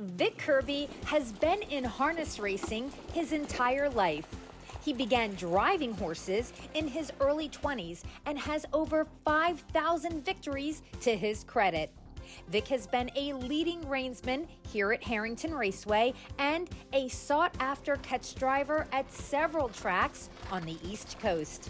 Vic Kirby has been in harness racing his entire life. He began driving horses in his early 20s and has over 5,000 victories to his credit. Vic has been a leading reinsman here at Harrington Raceway and a sought-after catch driver at several tracks on the East Coast.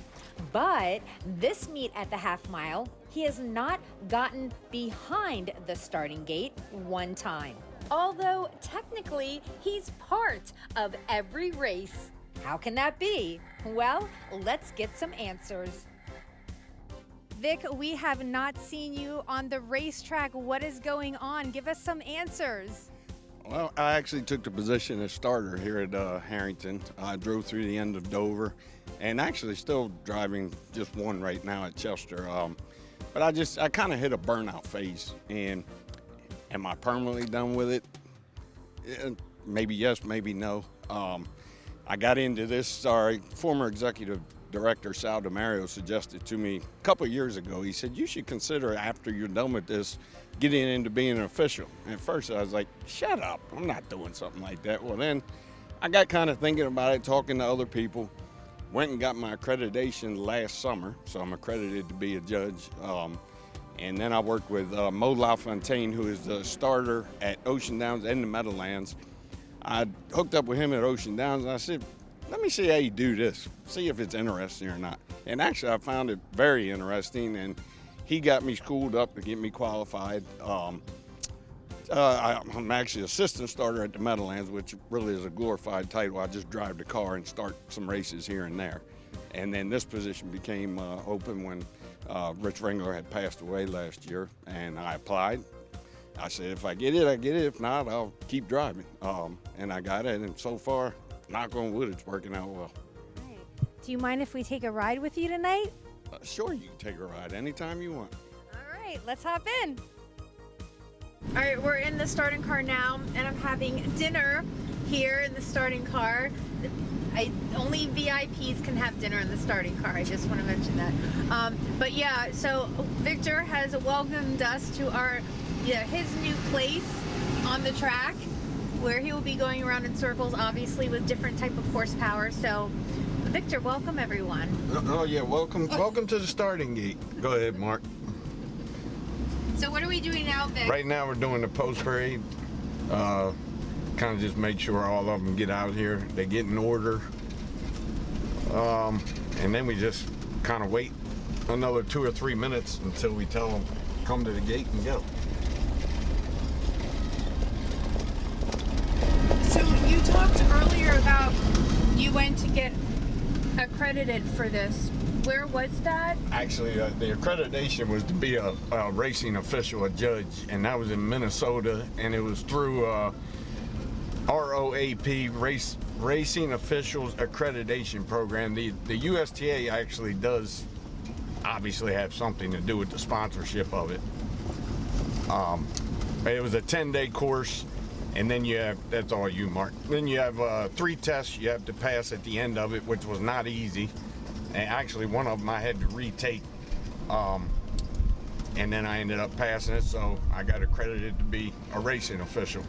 But this meet at the half mile, he has not gotten behind the starting gate one time. Although technically he's part of every race. How can that be? Well, let's get some answers. Vic, we have not seen you on the racetrack. What is going on? Give us some answers. Well, I actually took the position as starter here at Harrington. I drove through the end of Dover and actually still driving just one right now at Chester. But I kind of hit a burnout phase, and am I permanently done with it? Maybe yes, maybe no. I got into this, former executive director Sal DeMario suggested to me a couple of years ago. He said, you should consider, after you're done with this, getting into being an official. And at first I was like, shut up, I'm not doing something like that. Well, then I got kind of thinking about it, talking to other people, went and got my accreditation last summer, so I'm accredited to be a judge. And then I worked with Mo LaFontaine, who is the starter at Ocean Downs and the Meadowlands. I hooked up with him at Ocean Downs, and I said, let me see how you do this, see if it's interesting or not. And actually, I found it very interesting, and he got me schooled up to get me qualified. I'm actually assistant starter at the Meadowlands, which really is a glorified title. I just drive the car and start some races here and there. And then this position became open when Rich Ringler had passed away last year, and I applied. I said, if I get it, I get it. If not, I'll keep driving. And I got it, and so far, knock on wood, it's working out well. Right. Do you mind if we take a ride with you tonight? Sure, you can take a ride anytime you want. All right, let's hop in. All right, we're in the starting car now, and I'm having dinner here in the starting car. Only VIPs can have dinner in the starting car. I just want to mention that. But yeah, so Victor has welcomed us to his new place on the track, where he will be going around in circles, obviously with different type of horsepower. So, Victor, welcome everyone. Oh yeah, welcome to the starting gate. Go ahead, Mark. So what are we doing now, Vic? Right now we're doing the post parade. Kind of just make sure all of them get out here, they get in order. And then we just kind of wait another 2 or 3 minutes until we tell them come to the gate and go. So you talked earlier about you went to get accredited for this. Where was that? Actually, the accreditation was to be a racing official, a judge, and that was in Minnesota, and it was through ROAP, Racing Officials Accreditation Program. The USTA actually does obviously have something to do with the sponsorship of it. It was a 10-day course. And then you have, that's all you, Mark. Then you have 3 tests you have to pass at the end of it, which was not easy. And actually, one of them I had to retake. And then I ended up passing it, so I got accredited to be a racing official.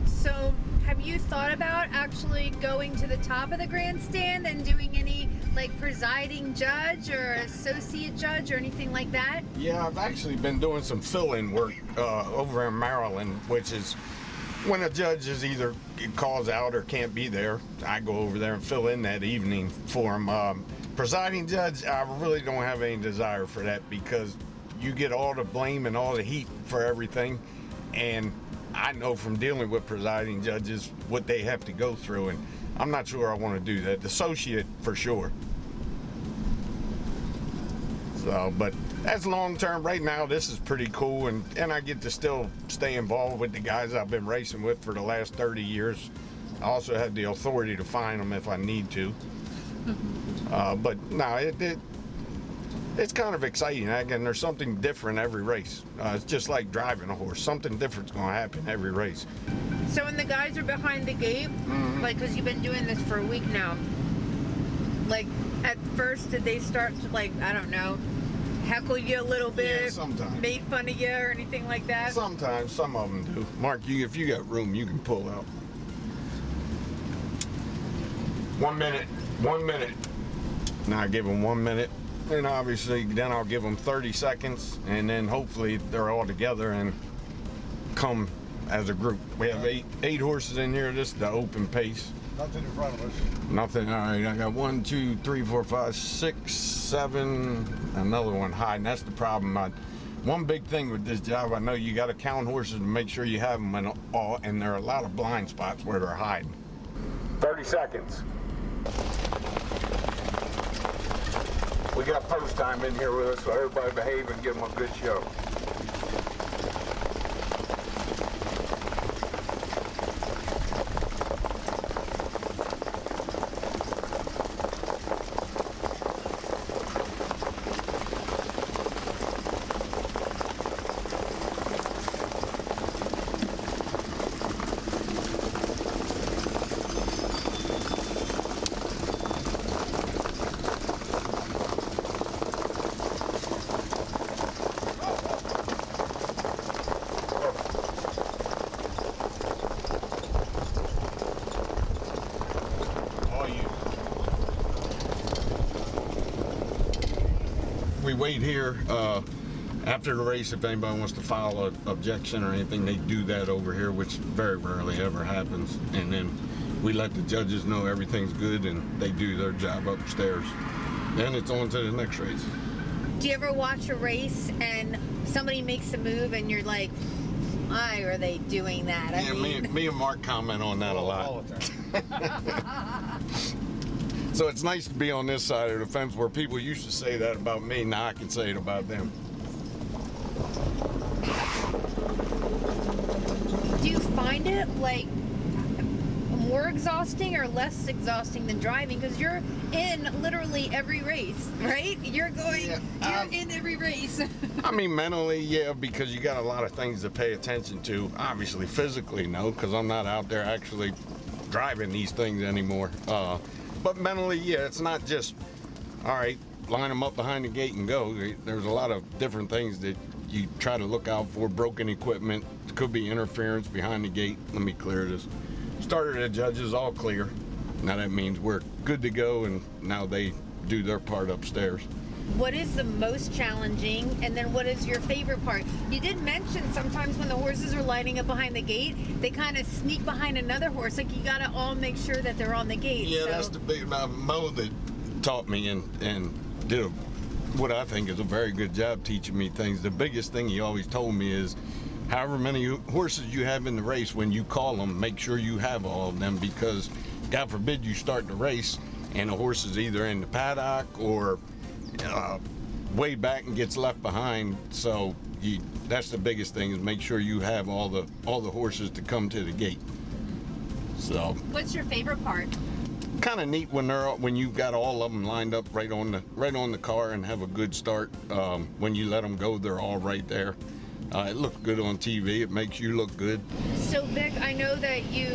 So have you thought about actually going to the top of the grandstand and doing any like presiding judge or associate judge or anything like that? Yeah, I've actually been doing some fill-in work over in Maryland, which is when a judge is either calls out or can't be there, I go over there and fill in that evening for him. Presiding judge, I really don't have any desire for that because you get all the blame and all the heat for everything. And I know from dealing with presiding judges what they have to go through, and I'm not sure I want to do that. Associate for sure. So, but that's long term. Right now, this is pretty cool, and I get to still stay involved with the guys I've been racing with for the last 30 years. I also have the authority to fine them if I need to. But no, it's kind of exciting. Again, there's something different every race. It's just like driving a horse. Something different's going to happen every race. So when the guys are behind the gate, like, because you've been doing this for a week now, like, at first did they start to, like, I don't know, heckle you a little bit? Yeah, sometimes. Made fun of you or anything like that? Sometimes, some of them do. Mark, if you got room, you can pull out. 1 minute. 1 minute. Now I give them 1 minute. And obviously, then I'll give them 30 seconds. And then hopefully they're all together and come as a group. We have eight horses in here. This is the open pace. Nothing in front of us. Nothing. All right, I got 1, 2, 3, 4, 5, 6, 7. Another one hiding. That's the problem. One big thing with this job, I know you got to count horses to make sure you have them and all, and there are a lot of blind spots where they're hiding. 30 seconds. We got post time in here with us, so everybody behave and give them a good show. We wait here after the race. If anybody wants to file an objection or anything, they do that over here, which very rarely ever happens. And then we let the judges know everything's good and they do their job upstairs. Then it's on to the next race. Do you ever watch a race and somebody makes a move and you're like, why are they doing that? Yeah, me and Mark comment on that a lot. All the time. So it's nice to be on this side of the fence where people used to say that about me. Now I can say it about them. Do you find it like more exhausting or less exhausting than driving? Because you're in literally every race, right? You're in every race. I mean, mentally, yeah, because you got a lot of things to pay attention to. Obviously, physically, no, because I'm not out there actually driving these things anymore. But mentally, yeah, it's not just, all right, line them up behind the gate and go. There's a lot of different things that you try to look out for. Broken equipment, could be interference behind the gate. Let me clear this. Started the judges all clear. Now that means we're good to go, and now they do their part upstairs. What is the most challenging, and then what is your favorite part? You did mention sometimes when the horses are lining up behind the gate, they kind of sneak behind another horse. Like, you gotta all make sure that they're on the gate. Yeah, so. that's the big Mo that taught me and did what I think is a very good job teaching me things. The biggest thing he always told me is, however many horses you have in the race, when you call them, make sure you have all of them, because God forbid you start the race and the horse is either in the paddock or way back and gets left behind. So that's the biggest thing, is make sure you have all the horses to come to the gate. So What's your favorite part? kind of neat when you've got all of them lined up right on the car and have a good start. When you let them go, they're all right there. It looks good on TV. It makes you look good. So, Vic, I know that you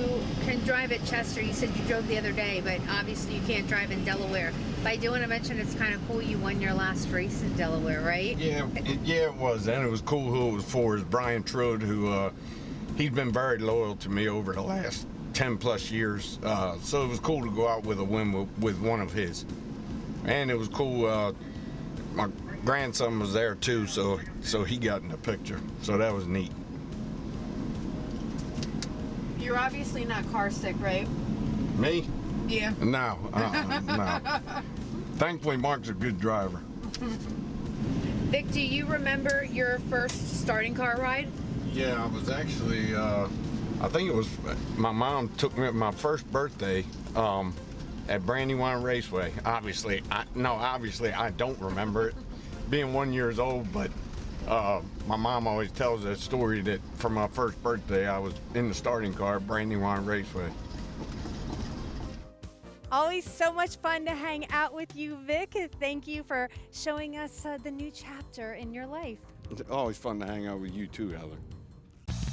can drive at Chester. You said you drove the other day, but obviously you can't drive in Delaware. But I do want to mention it's kind of cool you won your last race in Delaware, right? Yeah, it was. And it was cool who it was for. Is Brian Trude, who he's been very loyal to me over the last 10 plus years. So it was cool to go out with a win with one of his. And it was cool. My grandson was there too, so he got in the picture. So that was neat. You're obviously not car sick, right? Me? Yeah. No, no. Thankfully, Mark's a good driver. Vic, do you remember your first starting car ride? Yeah, I was actually, I think it was, my mom took me at my first birthday at Brandywine Raceway. Obviously, I don't remember it being 1 year old, but my mom always tells that story that for my first birthday, I was in the starting car at Brandywine Raceway. Always so much fun to hang out with you, Vic. Thank you for showing us the new chapter in your life. It's always fun to hang out with you too, Heather.